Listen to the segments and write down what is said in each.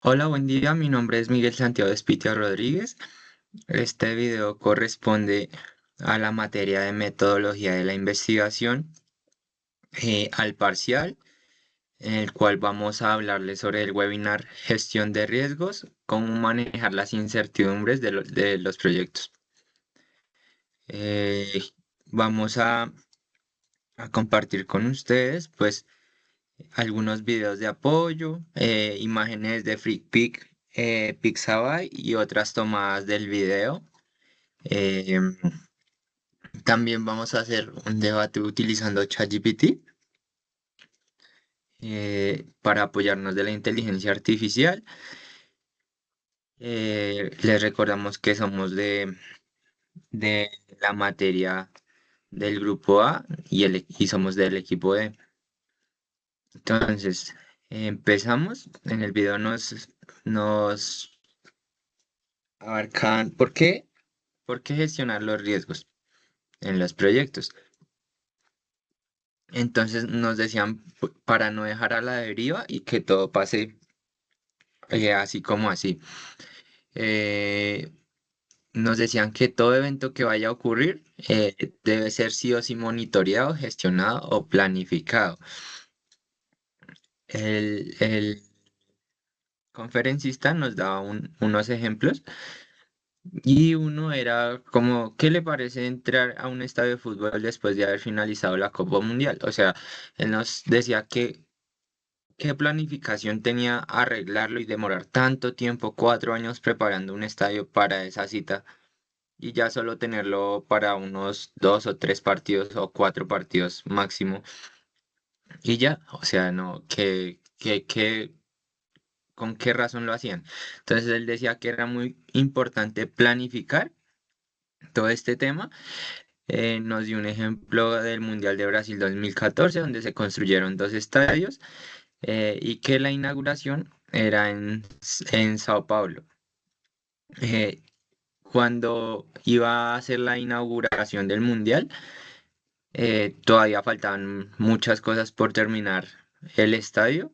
Hola, buen día. Mi nombre es Miguel Santiago Espitia Rodríguez. Este video corresponde a la materia de metodología de la investigación, al parcial, en el cual vamos a hablarles sobre el webinar Gestión de riesgos, cómo manejar las incertidumbres de los proyectos. Eh, vamos a compartir con ustedes, pues, algunos videos de apoyo, imágenes de FreakPic, Pixabay y otras tomadas del video. Eh, También vamos a hacer un debate utilizando ChatGPT para apoyarnos de la inteligencia artificial. Les recordamos que somos de la materia del grupo A y somos del equipo D. Entonces, empezamos. En el video nos abarcan por qué gestionar los riesgos en los proyectos. Entonces nos decían para no dejar a la deriva y que todo pase así como así. Eh, Nos decían que todo evento que vaya a ocurrir debe ser sí o sí monitoreado, gestionado o planificado. El conferencista nos daba unos ejemplos y uno era como, ¿qué le parece entrar a un estadio de fútbol después de haber finalizado la Copa Mundial? O sea, él nos decía que ¿qué planificación tenía arreglarlo y demorar tanto tiempo, 4 años preparando un estadio para esa cita y ya solo tenerlo para unos 2 o 3 partidos o 4 partidos máximo? Y ya, o sea, no, ¿con qué razón lo hacían? Entonces él decía que era muy importante planificar todo este tema. Nos dio un ejemplo del Mundial de Brasil 2014, donde se construyeron dos estadios y que la inauguración era en Sao Paulo. Eh, Cuando iba a hacer la inauguración del Mundial, todavía faltaban muchas cosas por terminar el estadio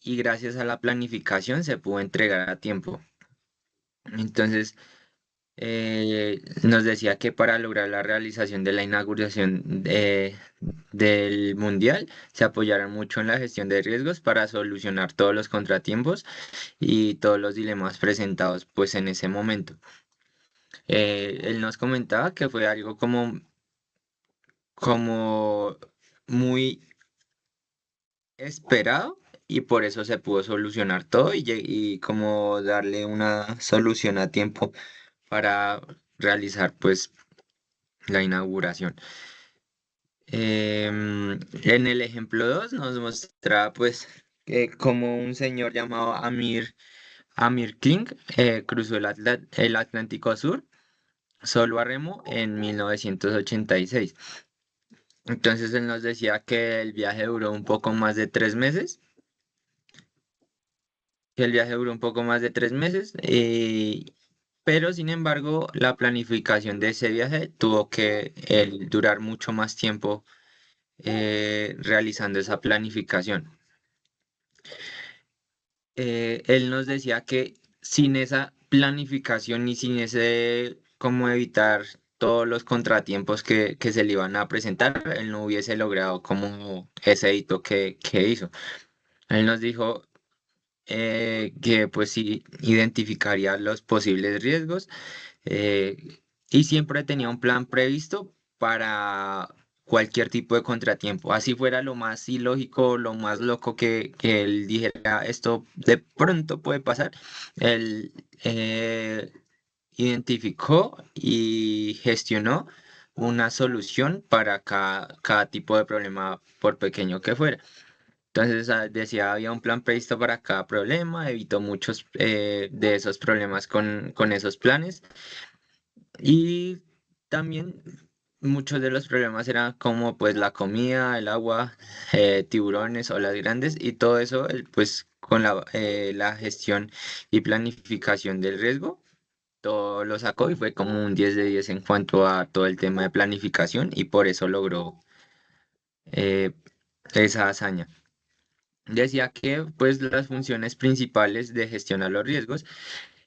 y gracias a la planificación se pudo entregar a tiempo. Entonces, nos decía que para lograr la realización de la inauguración del Mundial se apoyaron mucho en la gestión de riesgos para solucionar todos los contratiempos y todos los dilemas presentados pues en ese momento. Él nos comentaba que fue algo como muy esperado y por eso se pudo solucionar todo y como darle una solución a tiempo para realizar pues la inauguración. En el ejemplo 2 nos muestra pues que como un señor llamado Amir King cruzó el Atlántico Sur solo a remo en 1986. Entonces él nos decía que el viaje duró un poco más de 3 meses, que el viaje duró un poco más de 3 meses, pero sin embargo la planificación de ese viaje tuvo que durar mucho más tiempo realizando esa planificación. Él nos decía que sin esa planificación y sin ese cómo evitar todos los contratiempos que se le iban a presentar, él no hubiese logrado como ese hito que hizo. Él nos dijo que pues sí identificaría los posibles riesgos y siempre tenía un plan previsto para cualquier tipo de contratiempo. Así fuera lo más ilógico, lo más loco que él dijera, esto de pronto puede pasar. Él identificó y gestionó una solución para cada tipo de problema, por pequeño que fuera. Entonces decía, había un plan previsto para cada problema, evitó muchos de esos problemas con esos planes y también muchos de los problemas eran como pues la comida, el agua, tiburones, olas grandes y todo eso pues con la gestión y planificación del riesgo, todo lo sacó y fue como un 10 de 10 en cuanto a todo el tema de planificación y por eso logró eh, esa hazaña. Decía que pues las funciones principales de gestionar los riesgos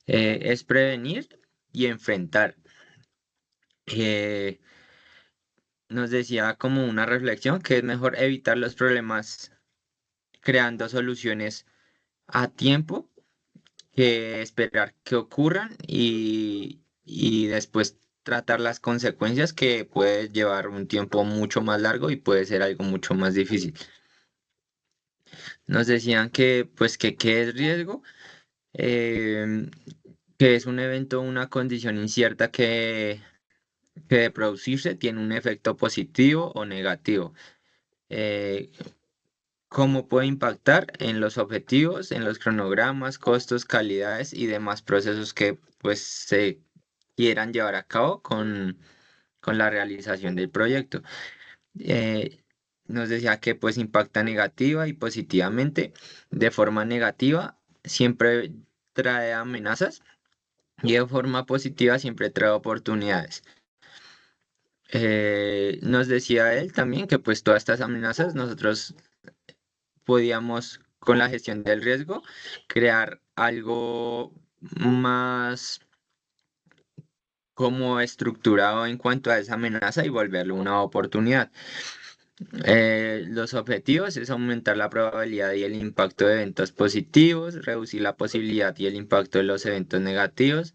es prevenir y enfrentar. Eh, Nos decía como una reflexión que es mejor evitar los problemas creando soluciones a tiempo que esperar que ocurran y después tratar las consecuencias que puede llevar un tiempo mucho más largo y puede ser algo mucho más difícil. Nos decían que pues que qué es riesgo. Em, que es un evento o una condición incierta que de producirse tiene un efecto positivo o negativo. Eh, Cómo puede impactar en los objetivos, en los cronogramas, costos, calidades y demás procesos que pues se quieran llevar a cabo con la realización del proyecto. Eh, Nos decía que pues impacta negativa y positivamente. De forma negativa siempre trae amenazas y de forma positiva siempre trae oportunidades. Nos decía él también que pues todas estas amenazas nosotros podíamos con la gestión del riesgo crear algo más como estructurado en cuanto a esa amenaza y volverlo una oportunidad. Los objetivos es aumentar la probabilidad y el impacto de eventos positivos, reducir la posibilidad y el impacto de los eventos negativos,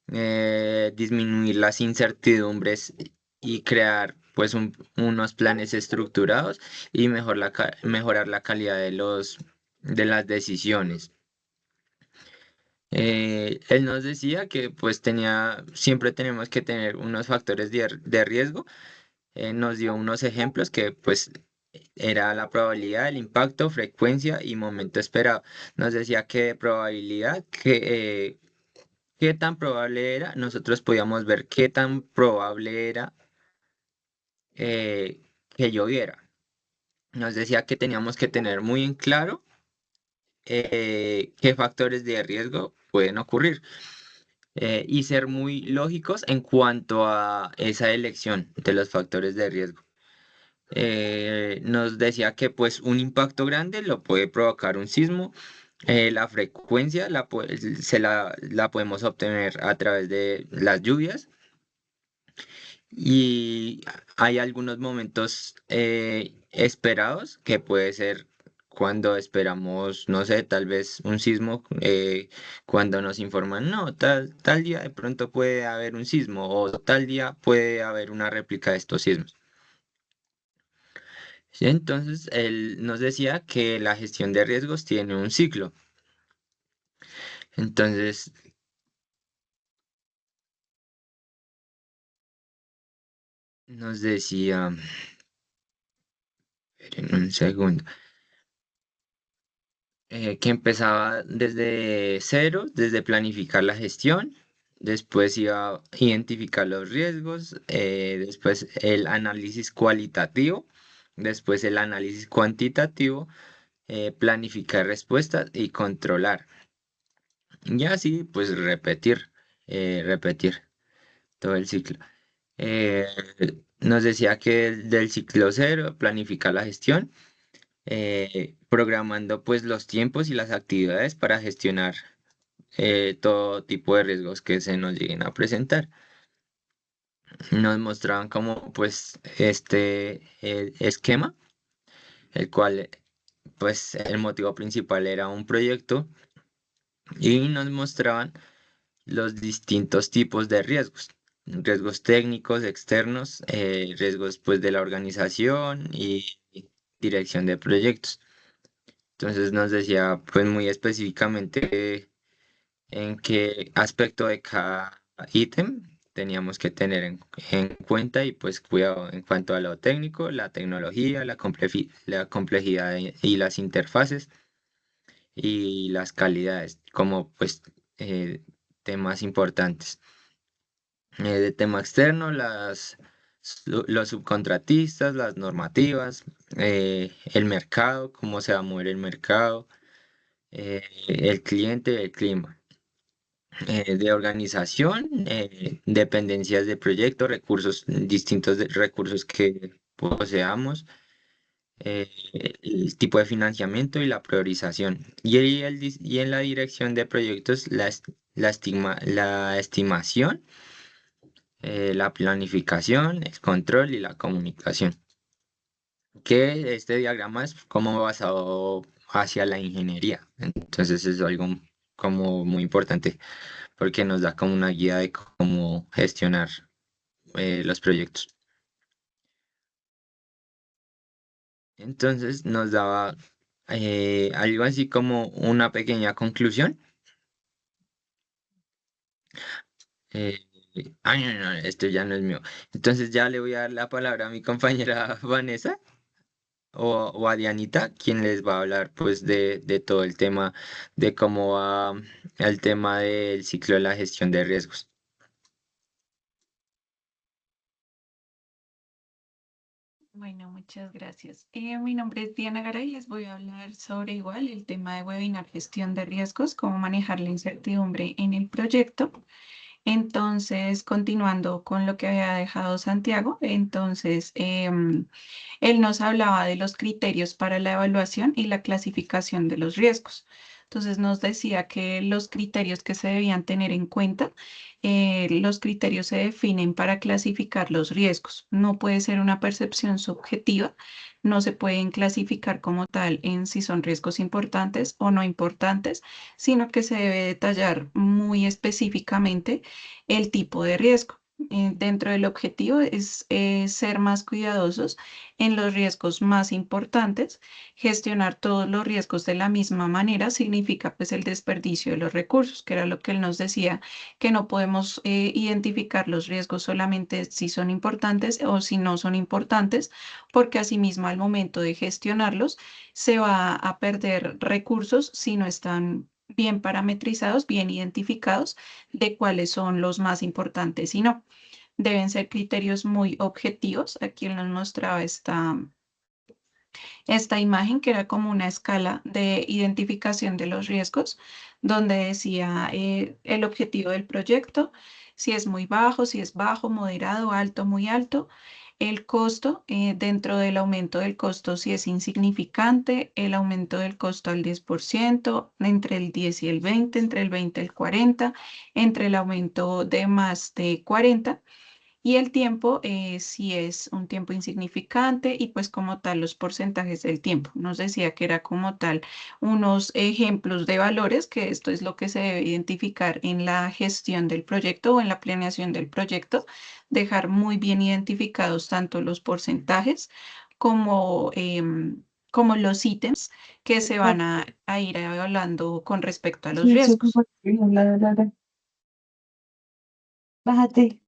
disminuir las incertidumbres y crear pues unos planes estructurados y mejorar la calidad de las decisiones. Él nos decía que pues siempre tenemos que tener unos factores de riesgo. Nos dio unos ejemplos que pues era la probabilidad, el impacto, frecuencia y momento esperado. Nos decía que de probabilidad, qué tan probable era, nosotros podíamos ver qué tan probable era que lloviera. Nos decía que teníamos que tener muy en claro qué factores de riesgo pueden ocurrir y ser muy lógicos en cuanto a esa elección de los factores de riesgo. Nos decía que pues un impacto grande lo puede provocar un sismo. La frecuencia la podemos obtener a través de las lluvias y hay algunos momentos esperados que puede ser cuando esperamos, no sé, tal vez un sismo, cuando nos informan, no, tal día de pronto puede haber un sismo o tal día puede haber una réplica de estos sismos. Sí, entonces, él nos decía que la gestión de riesgos tiene un ciclo. Entonces, nos decía, esperen un segundo, que empezaba desde cero, desde planificar la gestión, después iba a identificar los riesgos, después el análisis cualitativo, después el análisis cuantitativo, planificar respuestas y controlar. Y así, pues repetir todo el ciclo. Eh, Nos decía que del ciclo cero, planificar la gestión, programando pues los tiempos y las actividades para gestionar todo tipo de riesgos que se nos lleguen a presentar. Nos mostraban como pues este esquema, el cual pues el motivo principal era un proyecto y nos mostraban los distintos tipos de riesgos. Riesgos técnicos, externos, riesgos pues de la organización y dirección de proyectos. Entonces nos decía pues muy específicamente en qué aspecto de cada ítem teníamos que tener en cuenta y pues cuidado en cuanto a lo técnico, la tecnología, la complejidad y las interfaces y las calidades como pues eh, temas importantes. De tema externo, los subcontratistas, las normativas, el mercado, cómo se va a mover el mercado, el cliente, el clima. De organización, dependencias de proyecto, recursos, distintos recursos que poseamos, el tipo de financiamiento y la priorización. Y en la dirección de proyectos, la estimación, la planificación, el control y la comunicación. Que este diagrama es como basado hacia la ingeniería. Entonces es algo como muy importante porque nos da como una guía de cómo gestionar los proyectos. Entonces nos daba algo así como una pequeña conclusión. Eh, Ay, no, no, esto ya no es mío. Entonces ya le voy a dar la palabra a mi compañera Vanessa o a Dianita, quien les va a hablar pues de todo el tema, de cómo va el tema del ciclo de la gestión de riesgos. Bueno, muchas gracias. Mi nombre es Diana Garay y les voy a hablar sobre igual el tema de webinar gestión de riesgos, cómo manejar la incertidumbre en el proyecto. Entonces, continuando con lo que había dejado Santiago, entonces él nos hablaba de los criterios para la evaluación y la clasificación de los riesgos. Entonces nos decía que los criterios que se debían tener en cuenta, los criterios se definen para clasificar los riesgos. No puede ser una percepción subjetiva, no se pueden clasificar como tal en si son riesgos importantes o no importantes, sino que se debe detallar muy específicamente el tipo de riesgo. Dentro del objetivo es ser más cuidadosos en los riesgos más importantes. Gestionar todos los riesgos de la misma manera significa pues el desperdicio de los recursos, que era lo que él nos decía, que no podemos identificar los riesgos solamente si son importantes o si no son importantes, porque asimismo al momento de gestionarlos se va a perder recursos si no están bien parametrizados, bien identificados de cuáles son los más importantes y no. Deben ser criterios muy objetivos. Aquí él nos mostraba esta imagen que era como una escala de identificación de los riesgos, donde decía el objetivo del proyecto, si es muy bajo, si es bajo, moderado, alto, muy alto. El costo, dentro del aumento del costo, si es insignificante, el aumento del costo al 10%, entre el 10 y el 20, entre el 20 y el 40, entre el aumento de más de 40. Y el tiempo, si es un tiempo insignificante y pues como tal los porcentajes del tiempo. Nos decía que era como tal unos ejemplos de valores, que esto es lo que se debe identificar en la gestión del proyecto o en la planeación del proyecto, dejar muy bien identificados tanto los porcentajes como, como los ítems que se van a ir evaluando con respecto a los Sí, sí, riesgos. bájate.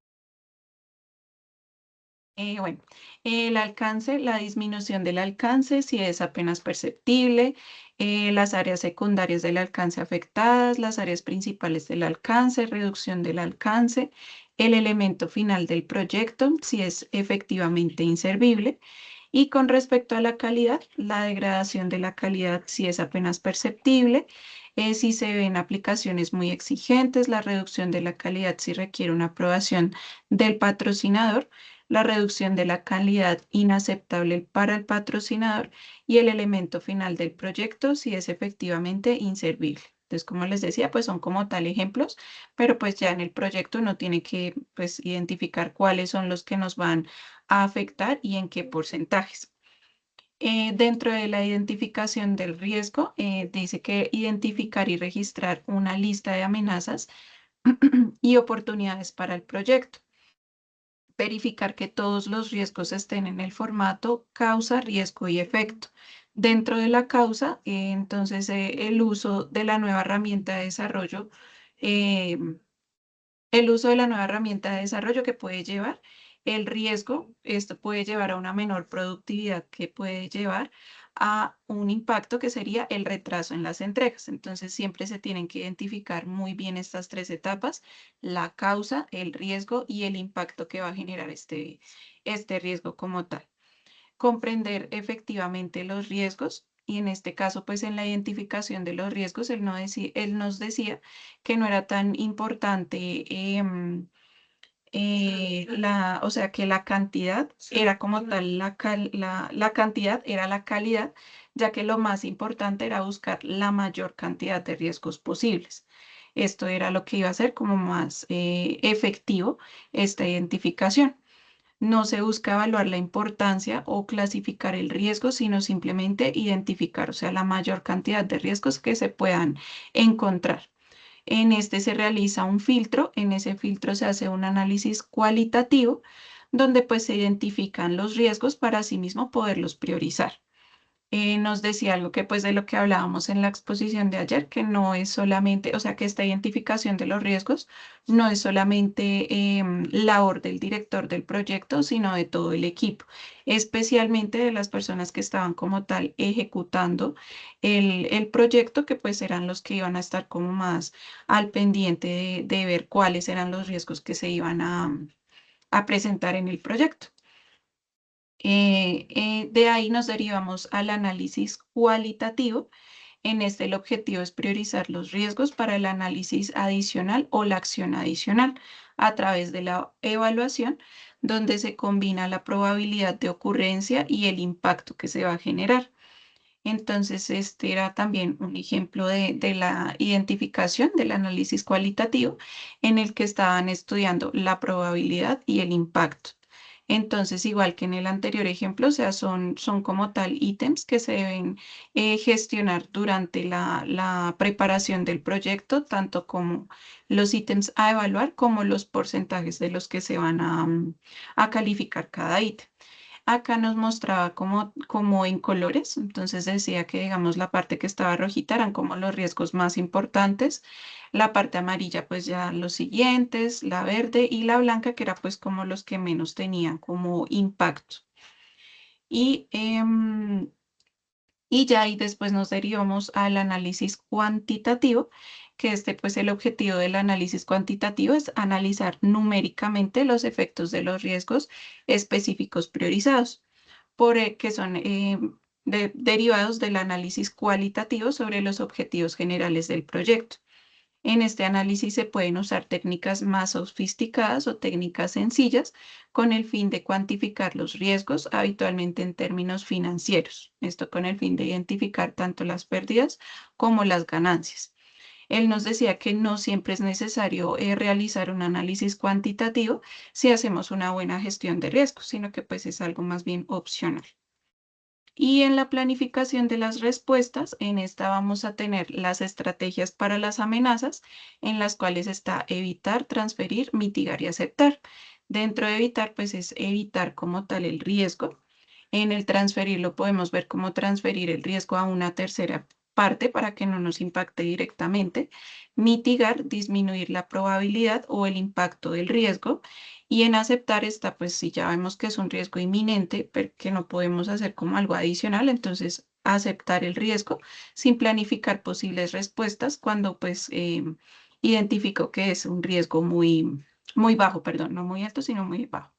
Bueno, el alcance, la disminución del alcance, si es apenas perceptible, las áreas secundarias del alcance afectadas, las áreas principales del alcance, reducción del alcance, el elemento final del proyecto, si es efectivamente inservible. Y con respecto a la calidad, la degradación de la calidad, si es apenas perceptible, si se ven aplicaciones muy exigentes, la reducción de la calidad si requiere una aprobación del patrocinador, la reducción de la calidad inaceptable para el patrocinador y el elemento final del proyecto si es efectivamente inservible. Entonces, como les decía, pues son como tal ejemplos, pero pues ya en el proyecto uno tiene que pues identificar cuáles son los que nos van a afectar y en qué porcentajes. Dentro de la identificación del riesgo, dice que identificar y registrar una lista de amenazas y oportunidades para el proyecto. Verificar que todos los riesgos estén en el formato causa, riesgo y efecto. Dentro de la causa, entonces, el uso de la nueva herramienta de desarrollo, eh, el uso de la nueva herramienta de desarrollo que puede llevar el riesgo, esto puede llevar a una menor productividad que puede llevar a un impacto que sería el retraso en las entregas. Entonces, siempre se tienen que identificar muy bien estas tres etapas: la causa, el riesgo y el impacto que va a generar este riesgo como tal. Comprender efectivamente los riesgos. Y en este caso, pues en la identificación de los riesgos, él nos decía que no era tan importante o sea que la cantidad era como tal, la cantidad era la calidad, ya que lo más importante era buscar la mayor cantidad de riesgos posibles. Esto era lo que iba a ser como más efectivo esta identificación. No se busca evaluar la importancia o clasificar el riesgo, sino simplemente identificar, o sea, la mayor cantidad de riesgos que se puedan encontrar. En este se realiza un filtro, en ese filtro se hace un análisis cualitativo, donde pues se identifican los riesgos para asimismo poderlos priorizar. Nos decía algo que pues de lo que hablábamos en la exposición de ayer, que no es solamente, o sea, que esta identificación de los riesgos no es solamente labor del director del proyecto, sino de todo el equipo, especialmente de las personas que estaban como tal ejecutando el proyecto, que pues eran los que iban a estar como más al pendiente de ver cuáles eran los riesgos que se iban a presentar en el proyecto. De ahí nos derivamos al análisis cualitativo. En este el objetivo es priorizar los riesgos para el análisis adicional o la acción adicional a través de la evaluación, donde se combina la probabilidad de ocurrencia y el impacto que se va a generar. Entonces, este era también un ejemplo de la identificación del análisis cualitativo en el que estaban estudiando la probabilidad y el impacto. Entonces, igual que en el anterior ejemplo, o sea, son como tal ítems que se deben gestionar durante la preparación del proyecto, tanto como los ítems a evaluar como los porcentajes de los que se van a calificar cada ítem. Acá nos mostraba como en colores, entonces decía que, digamos, la parte que estaba rojita eran como los riesgos más importantes, la parte amarilla pues ya los siguientes, la verde y la blanca que era pues como los que menos tenían como impacto. Y, y ya ahí después nos derivamos al análisis cuantitativo, que este pues el objetivo del análisis cuantitativo es analizar numéricamente los efectos de los riesgos específicos priorizados que son derivados del análisis cualitativo sobre los objetivos generales del proyecto. En este análisis se pueden usar técnicas más sofisticadas o técnicas sencillas con el fin de cuantificar los riesgos, habitualmente en términos financieros. Esto con el fin de identificar tanto las pérdidas como las ganancias. Él nos decía que no siempre es necesario realizar un análisis cuantitativo si hacemos una buena gestión de riesgos, sino que pues es algo más bien opcional. Y en la planificación de las respuestas, en esta vamos a tener las estrategias para las amenazas, en las cuales está evitar, transferir, mitigar y aceptar. Dentro de evitar, pues es evitar como tal el riesgo. En el transferir lo podemos ver como transferir el riesgo a una tercera parte para que no nos impacte directamente. Mitigar, disminuir la probabilidad o el impacto del riesgo. Y en aceptar esta, pues si ya vemos que es un riesgo inminente, pero que no podemos hacer como algo adicional, entonces aceptar el riesgo sin planificar posibles respuestas cuando pues identifico que es un riesgo muy bajo, perdón, no muy alto, sino muy bajo.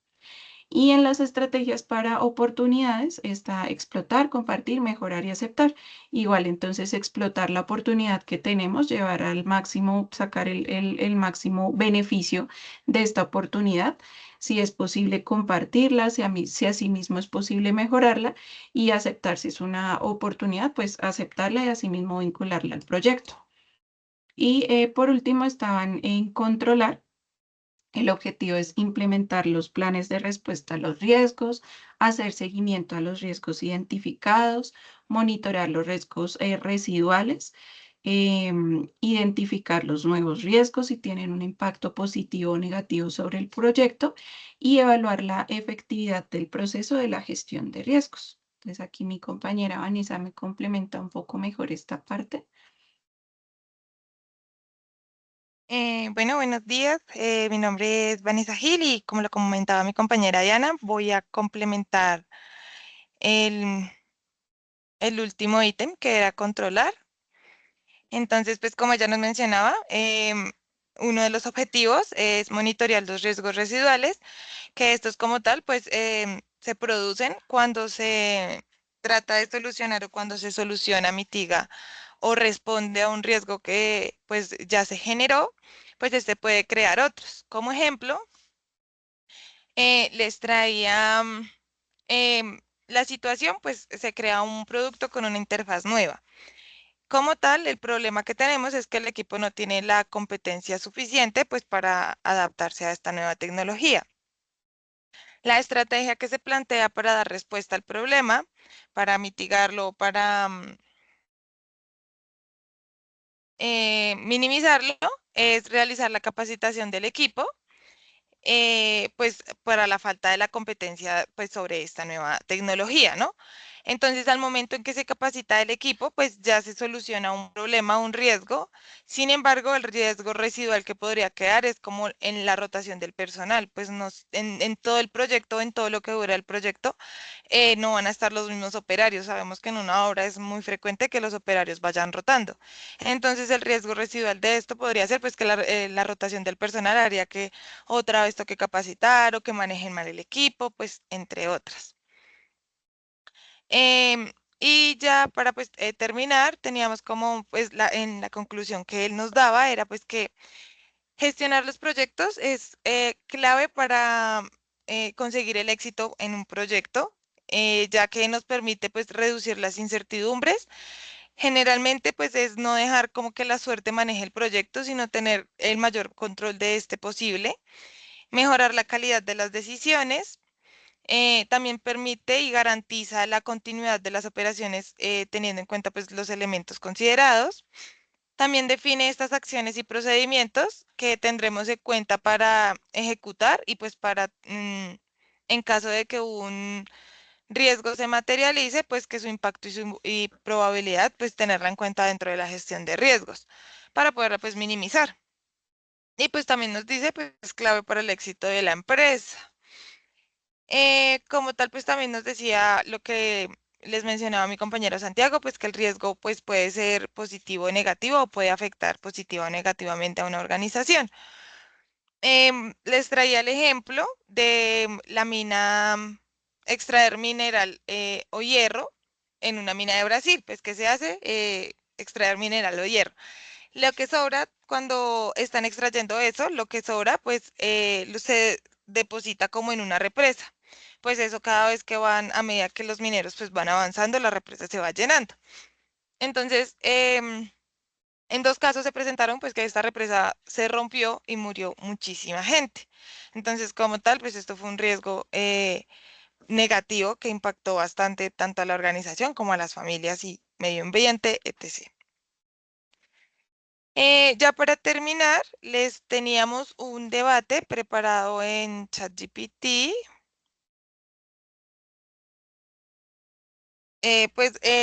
Y en las estrategias para oportunidades está explotar, compartir, mejorar y aceptar. Igual entonces explotar la oportunidad que tenemos, llevar al máximo, sacar el máximo beneficio de esta oportunidad. Si es posible compartirla, si asimismo es posible mejorarla y aceptar si es una oportunidad, pues aceptarla y asimismo vincularla al proyecto. Y por último estaban en controlar. El objetivo es implementar los planes de respuesta a los riesgos, hacer seguimiento a los riesgos identificados, monitorear los riesgos residuales, identificar los nuevos riesgos si tienen un impacto positivo o negativo sobre el proyecto y evaluar la efectividad del proceso de la gestión de riesgos. Entonces aquí mi compañera Vanessa me complementa un poco mejor esta parte. Bueno, buenos días. Mi nombre es Vanessa Gil y como lo comentaba mi compañera Diana, voy a complementar el, el último ítem que era controlar. Entonces, pues como ya nos mencionaba, uno de los objetivos es monitorear los riesgos residuales, que estos como tal, pues se producen cuando se trata de solucionar o cuando se soluciona, mitiga o responde a un riesgo que pues ya se generó, pues este puede crear otros. Como ejemplo, les traía la situación, pues se crea un producto con una interfaz nueva. Como tal, el problema que tenemos es que el equipo no tiene la competencia suficiente pues para adaptarse a esta nueva tecnología. La estrategia que se plantea para dar respuesta al problema, para mitigarlo, para minimizarlo, es realizar la capacitación del equipo, pues para la falta de la competencia pues sobre esta nueva tecnología, ¿no? Entonces, al momento en que se capacita el equipo, pues ya se soluciona un problema, un riesgo. Sin embargo, el riesgo residual que podría quedar es como en la rotación del personal, pues en todo el proyecto, en todo lo que dura el proyecto, no van a estar los mismos operarios. Sabemos que en una obra es muy frecuente que los operarios vayan rotando. Entonces, el riesgo residual de esto podría ser pues que la rotación del personal haría que otra vez toque capacitar o que manejen mal el equipo, pues entre otras. Y ya para pues terminar, teníamos como pues en la conclusión que él nos daba era pues que gestionar los proyectos es clave para conseguir el éxito en un proyecto, ya que nos permite pues reducir las incertidumbres. Generalmente pues es no dejar como que la suerte maneje el proyecto, sino tener el mayor control de este posible, mejorar la calidad de las decisiones. También permite y garantiza la continuidad de las operaciones teniendo en cuenta pues, los elementos considerados. También define estas acciones y procedimientos que tendremos en cuenta para ejecutar y pues para, en caso de que un riesgo se materialice, pues que su impacto y probabilidad, pues tenerla en cuenta dentro de la gestión de riesgos para poderla pues minimizar. Y pues también nos dice, pues es clave para el éxito de la empresa. Como tal, pues también nos decía lo que les mencionaba mi compañero Santiago, pues que el riesgo pues puede ser positivo o negativo o puede afectar positiva o negativamente a una organización. Les traía el ejemplo de la mina, extraer mineral o hierro en una mina de Brasil, pues ¿qué se hace? Extraer mineral o hierro. Lo que sobra cuando están extrayendo eso, lo que sobra, pues se deposita como en una represa. Pues eso cada vez que van, a medida que los mineros pues van avanzando, la represa se va llenando. Entonces, en dos casos se presentaron pues que esta represa se rompió y murió muchísima gente. Entonces, como tal, pues esto fue un riesgo negativo que impactó bastante tanto a la organización como a las familias y medio ambiente, etc. Ya para terminar, les teníamos un debate preparado en ChatGPT.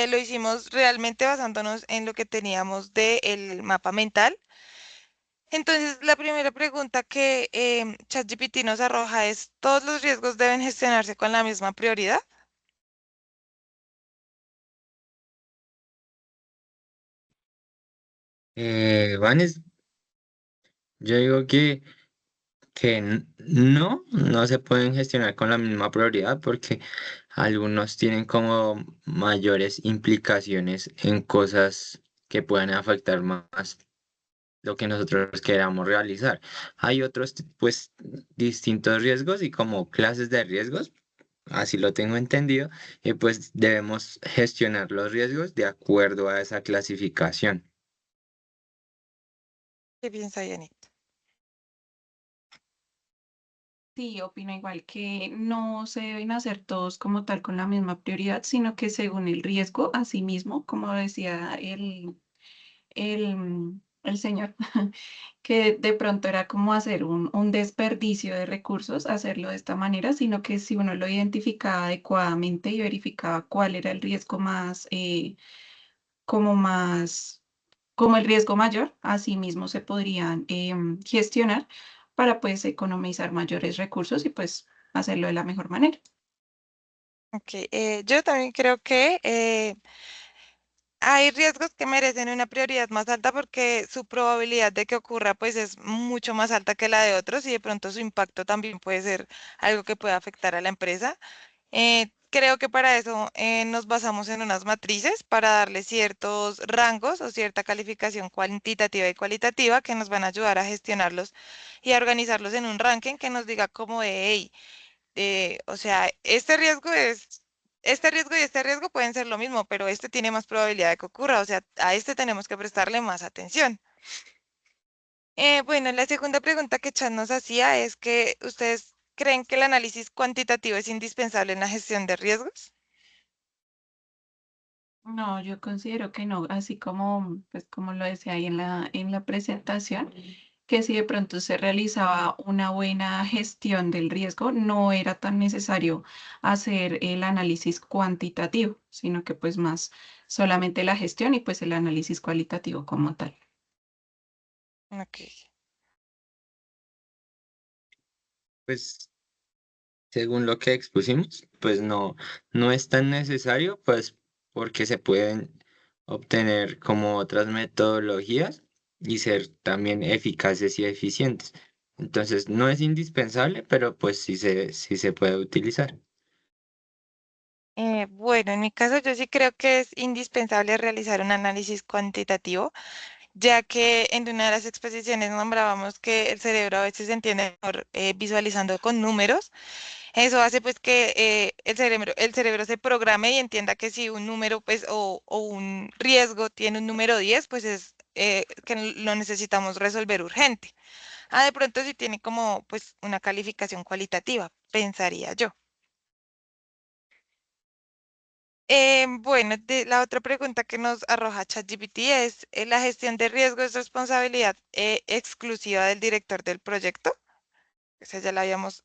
Lo hicimos realmente basándonos en lo que teníamos del mapa mental. Entonces, la primera pregunta que ChatGPT nos arroja es, ¿todos los riesgos deben gestionarse con la misma prioridad? Vanes, yo digo que no se pueden gestionar con la misma prioridad porque algunos tienen como mayores implicaciones en cosas que pueden afectar más lo que nosotros queramos realizar. Hay otros, pues, distintos riesgos y como clases de riesgos, así lo tengo entendido, y pues debemos gestionar los riesgos de acuerdo a esa clasificación. ¿Qué piensa Yanit? Sí, opino igual que no se deben hacer todos como tal con la misma prioridad, sino que según el riesgo, así mismo, como decía el señor, que de pronto era como hacer un desperdicio de recursos, hacerlo de esta manera, sino que si uno lo identificaba adecuadamente y verificaba cuál era el riesgo más, como más, como el riesgo mayor, así mismo se podrían gestionar para pues economizar mayores recursos y pues hacerlo de la mejor manera. Ok, yo también creo que hay riesgos que merecen una prioridad más alta porque su probabilidad de que ocurra pues es mucho más alta que la de otros y de pronto su impacto también puede ser algo que pueda afectar a la empresa. Creo que para eso nos basamos en unas matrices para darle ciertos rangos o cierta calificación cuantitativa y cualitativa que nos van a ayudar a gestionarlos y a organizarlos en un ranking que nos diga como de, hey, o sea, este riesgo y este riesgo pueden ser lo mismo, pero este tiene más probabilidad de que ocurra, o sea, a este tenemos que prestarle más atención. Bueno, la segunda pregunta que Chan nos hacía es que ¿ustedes creen que el análisis cuantitativo es indispensable en la gestión de riesgos? No, yo considero que no, así como, pues como lo decía ahí en la presentación, que si de pronto se realizaba una buena gestión del riesgo, no era tan necesario hacer el análisis cuantitativo, sino que pues más solamente la gestión y pues el análisis cualitativo como tal. Ok. Pues según lo que expusimos, pues no es tan necesario, pues porque se pueden obtener como otras metodologías y ser también eficaces y eficientes. Entonces no es indispensable, pero pues sí se puede utilizar. Bueno, en mi caso yo sí creo que es indispensable realizar un análisis cuantitativo, ya que en una de las exposiciones nombrábamos que el cerebro a veces se entiende mejor visualizando con números. Eso hace pues que el cerebro se programe y entienda que si un número pues o un riesgo tiene un número 10 pues es que lo necesitamos resolver urgente. Ah, de pronto si tiene como pues una calificación cualitativa, pensaría yo. Bueno, la otra pregunta que nos arroja ChatGPT es, ¿la gestión de riesgo es responsabilidad exclusiva del director del proyecto? Esa ya la habíamos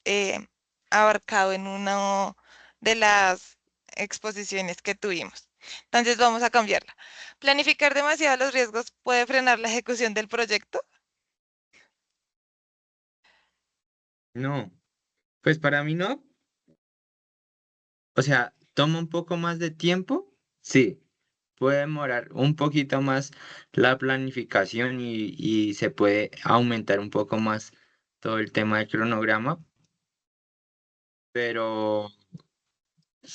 abarcado en una de las exposiciones que tuvimos. Entonces vamos a cambiarla. ¿Planificar demasiado los riesgos puede frenar la ejecución del proyecto? No, pues para mí no. O sea, toma un poco más de tiempo, sí. Puede demorar un poquito más la planificación y se puede aumentar un poco más todo el tema del cronograma, pero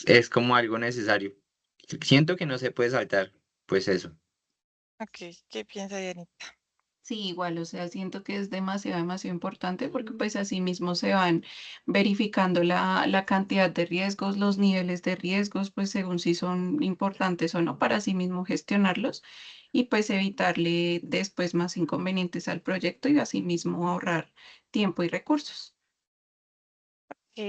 es como algo necesario. Siento que no se puede saltar, pues eso. Ok, ¿qué piensa Yanni? Sí, igual, o sea, siento que es demasiado, demasiado importante porque pues así mismo se van verificando la cantidad de riesgos, los niveles de riesgos, pues según si son importantes o no, para así mismo gestionarlos y pues evitarle después más inconvenientes al proyecto y así mismo ahorrar tiempo y recursos. Ok,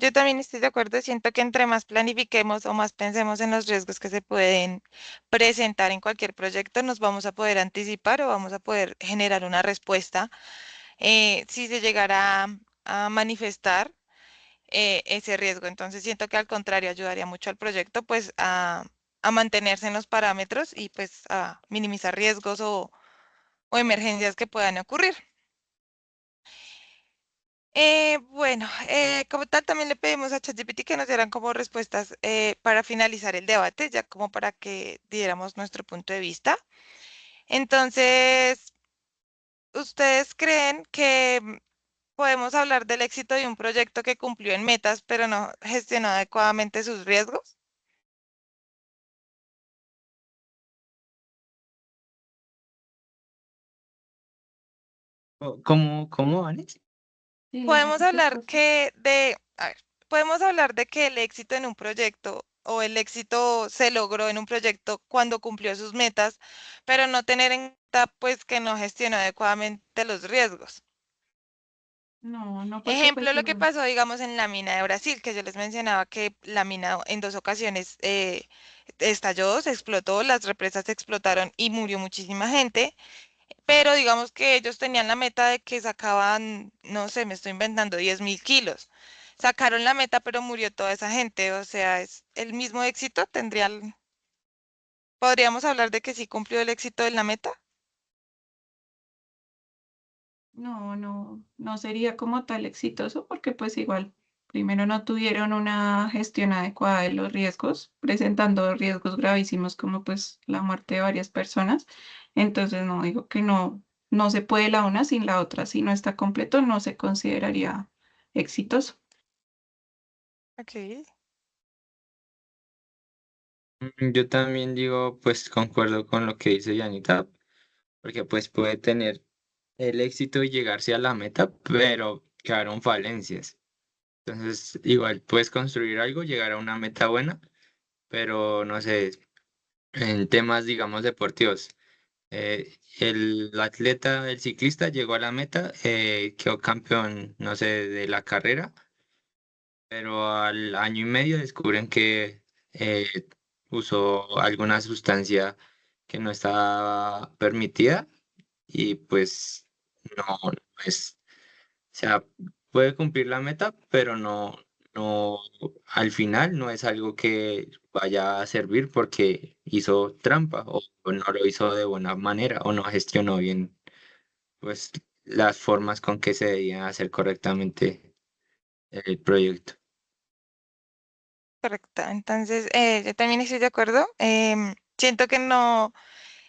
yo también estoy de acuerdo. Siento que entre más planifiquemos o más pensemos en los riesgos que se pueden presentar en cualquier proyecto, nos vamos a poder anticipar o vamos a poder generar una respuesta si se llegara a manifestar ese riesgo. Entonces siento que al contrario ayudaría mucho al proyecto pues a mantenerse en los parámetros y pues a minimizar riesgos o emergencias que puedan ocurrir. Bueno, como tal, también le pedimos a ChatGPT que nos dieran como respuestas para finalizar el debate, ya como para que diéramos nuestro punto de vista. Entonces, ¿ustedes creen que podemos hablar del éxito de un proyecto que cumplió en metas, pero no gestionó adecuadamente sus riesgos? ¿Cómo, Alex? Sí, le Podemos repito, hablar por favor. a ver, podemos hablar de que el éxito en un proyecto o el éxito se logró en un proyecto cuando cumplió sus metas, pero no tener en cuenta pues que no gestionó adecuadamente los riesgos. No, no, porque Ejemplo, pues lo que igual. pasó, digamos, en la mina de Brasil, que yo les mencionaba que la mina en dos ocasiones estalló, se explotó, las represas explotaron y murió muchísima gente. Pero digamos que ellos tenían la meta de que sacaban, no sé, me estoy inventando, 10.000 kilos. Sacaron la meta, pero murió toda esa gente. O sea, es el mismo éxito. Podríamos hablar de que sí cumplió el éxito de la meta. No, no, no sería como tal exitoso porque pues igual, primero no tuvieron una gestión adecuada de los riesgos, presentando riesgos gravísimos como pues la muerte de varias personas. Entonces no digo que no, no se puede la una sin la otra. Si no está completo, no se consideraría exitoso. Ok. Yo también digo, pues concuerdo con lo que dice Yanita, porque pues puede tener el éxito y llegarse a la meta, pero quedaron falencias. Entonces, igual puedes construir algo, llegar a una meta buena, pero no sé, en temas, digamos, deportivos. El ciclista llegó a la meta, quedó campeón, no sé, de la carrera, pero al año y medio descubren que usó alguna sustancia que no estaba permitida y pues no es, o sea, puede cumplir la meta, pero no, al final no es algo que vaya a servir porque hizo trampa o no lo hizo de buena manera o no gestionó bien, pues, las formas con que se debía hacer correctamente el proyecto. Correcto. Entonces, yo también estoy de acuerdo. Siento que no,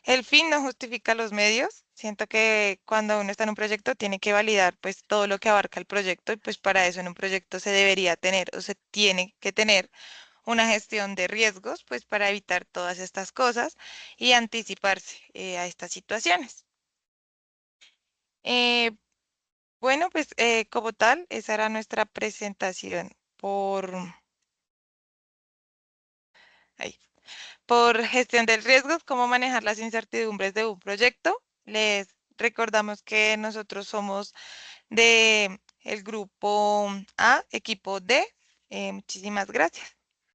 el fin no justifica los medios. Siento que cuando uno está en un proyecto tiene que validar pues todo lo que abarca el proyecto y pues para eso en un proyecto se debería tener o se tiene que tener una gestión de riesgos pues para evitar todas estas cosas y anticiparse a estas situaciones. Eh, bueno, pues como tal, esa era nuestra presentación ahí. Por gestión del riesgo, cómo manejar las incertidumbres de un proyecto. Les recordamos que nosotros somos de el grupo A, equipo D. Muchísimas gracias.